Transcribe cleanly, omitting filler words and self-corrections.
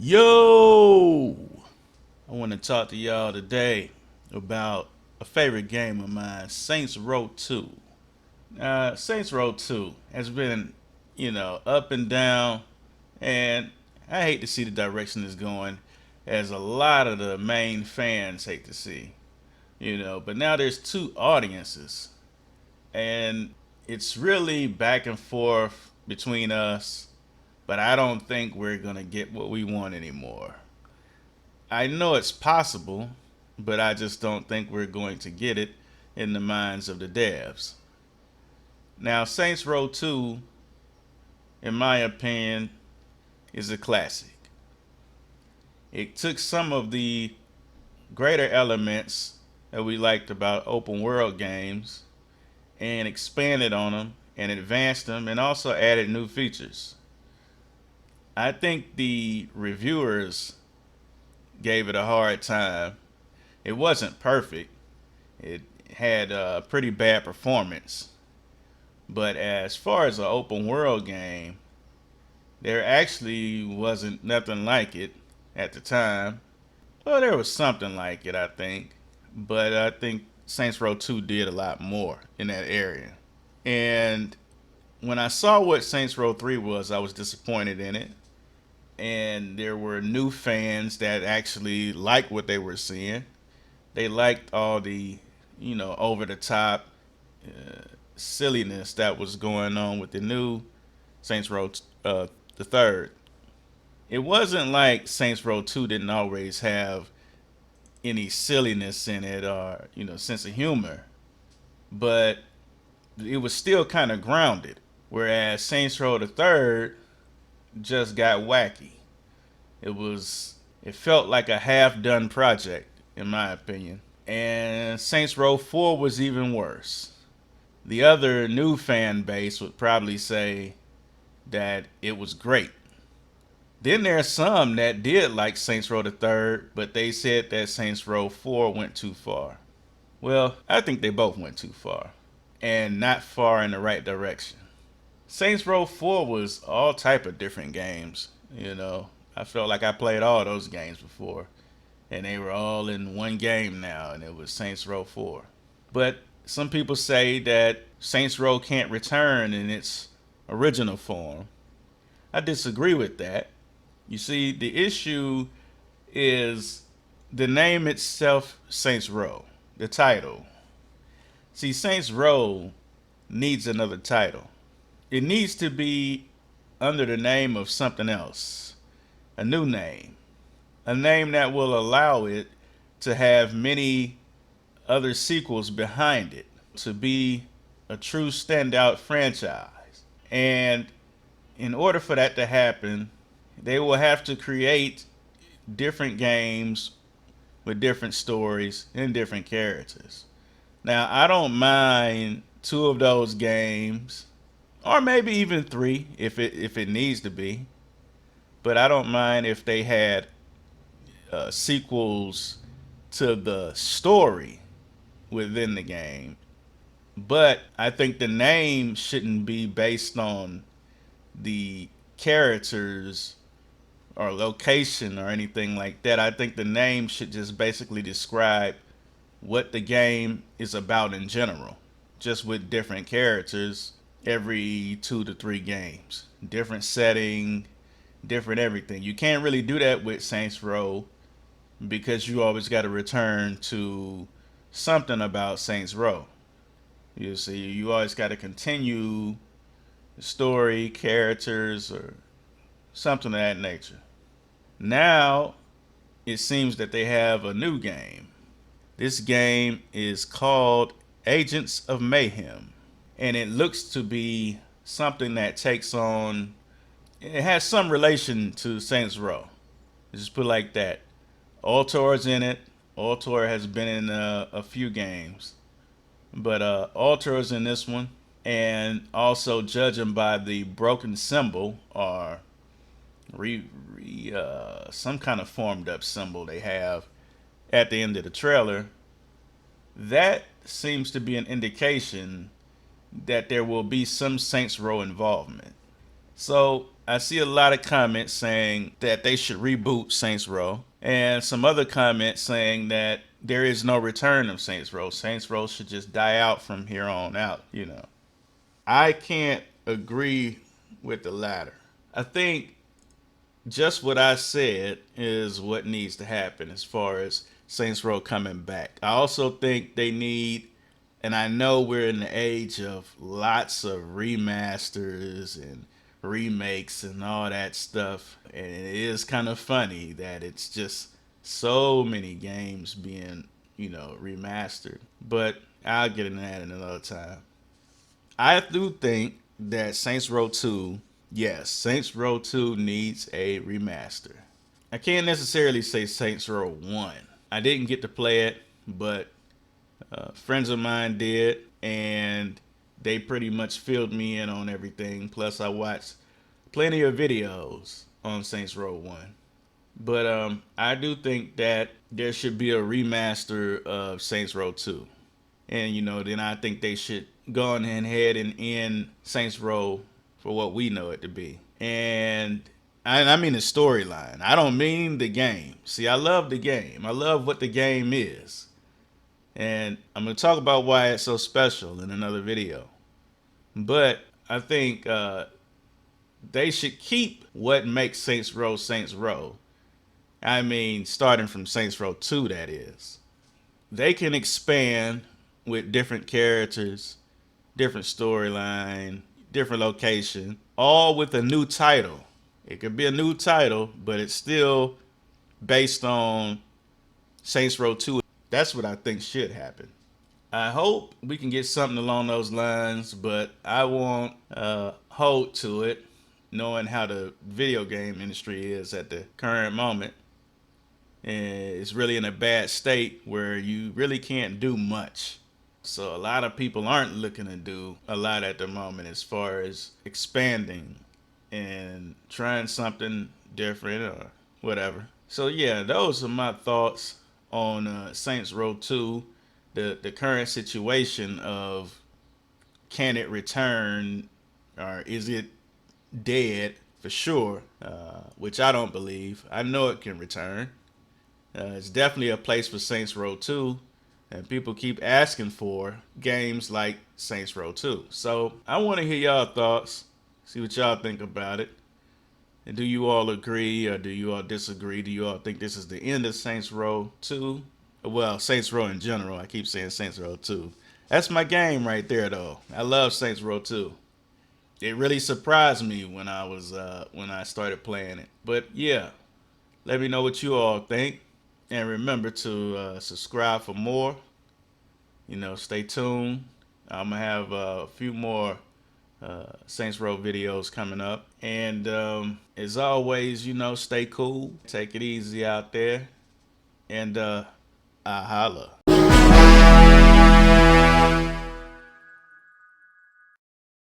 Yo! I want to talk to y'all today about a favorite game of mine, Saints Row 2. Saints Row 2 has been, up and down, and I hate to see the direction it's going, as a lot of the main fans hate to see. But now there's two audiences, and it's really back and forth between us, but I don't think we're going to get what we want anymore. I know it's possible, but I just don't think we're going to get it in the minds of the devs. Now, Saints Row 2, in my opinion, is a classic. It took some of the greater elements that we liked about open world games and expanded on them and advanced them and also added new features. I think the reviewers gave it a hard time. It wasn't perfect. It had a pretty bad performance. But as far as an open world game, there actually wasn't nothing like it at the time. Well, there was something like it, I think. But I think Saints Row 2 did a lot more in that area. And when I saw what Saints Row 3 was, I was disappointed in it. And there were new fans that actually liked what they were seeing. They liked all the, over the top silliness that was going on with the new Saints Row the third. It wasn't like Saints Row 2 didn't always have any silliness in it or, sense of humor, but it was still kind of grounded. Whereas Saints Row the third just got wacky. It felt like a half done project, in my opinion. And Saints Row 4 was even worse. The other new fan base would probably say that it was great. Then there's some that did like Saints Row the third, but they said that Saints Row 4 went too far. Well, I think they both went too far, and not far in the right direction. Saints Row 4 was all type of different games, I felt like I played all those games before, and they were all in one game now, and it was Saints Row 4. But some people say that Saints Row can't return in its original form. I disagree with that. You see, the issue is the name itself, Saints Row, the title. See, Saints Row needs another title. It needs to be under the name of something else, a new name, a name that will allow it to have many other sequels behind it, to be a true standout franchise. And in order for that to happen, they will have to create different games with different stories and different characters. Now, I don't mind two of those games, or maybe even three if it needs to be. But I don't mind if they had sequels to the story within the game. But I think the name shouldn't be based on the characters or location or anything like that. I think the name should just basically describe what the game is about in general, just with different characters every 2 to 3 games, different setting, different everything. You can't really do that with Saints Row because you always got to return to something about Saints Row. You see, you always got to continue the story, characters, or something of that nature. Now, it seems that they have a new game. This game is called Agents of Mayhem, and it looks to be something that takes on, it has some relation to Saints Row. Just put it like that. Altor's in it. Altor has been in a few games, but Altor's in this one, and also judging by the broken symbol or some kind of formed up symbol they have at the end of the trailer, that seems to be an indication that there will be some Saints Row involvement. So I see a lot of comments saying that they should reboot Saints Row, and some other comments saying that there is no return of Saints Row. Saints Row should just die out from here on out. I can't agree with the latter. I think just what I said is what needs to happen as far as Saints Row coming back. I also think they need, and I know we're in the age of lots of remasters and remakes and all that stuff. And it is kind of funny that it's just so many games being, remastered. But I'll get into that another time. I do think that Saints Row 2, yes, Saints Row 2 needs a remaster. I can't necessarily say Saints Row 1. I didn't get to play it, but friends of mine did, and they pretty much filled me in on everything. Plus, I watched plenty of videos on Saints Row 1. But I do think that there should be a remaster of Saints Row 2. And, then I think they should go on ahead and end Saints Row for what we know it to be. And I mean the storyline. I don't mean the game. See, I love the game. I love what the game is. And I'm going to talk about why it's so special in another video. But I think they should keep what makes Saints Row Saints Row. I mean, starting from Saints Row 2, that is. They can expand with different characters, different storyline, different location, all with a new title. It could be a new title, but it's still based on Saints Row 2. That's what I think should happen. I hope we can get something along those lines, but I won't hold to it, knowing how the video game industry is at the current moment. And it's really in a bad state where you really can't do much. So a lot of people aren't looking to do a lot at the moment as far as expanding and trying something different or whatever. So yeah, those are my thoughts on Saints Row 2, the current situation of can it return or is it dead for sure, which I don't believe. I know it can return. It's definitely a place for Saints Row 2, and people keep asking for games like Saints Row 2. So I want to hear y'all thoughts, see what y'all think about it. And do you all agree or do you all disagree? Do you all think this is the end of Saints Row 2? Well, Saints Row in general. I keep saying Saints Row 2. That's my game right there, though. I love Saints Row 2. It really surprised me when I started playing it. But yeah, let me know what you all think. And remember to subscribe for more. Stay tuned. I'm going to have a few more Saints Row videos coming up. And as always, stay cool. Take it easy out there. And I holla.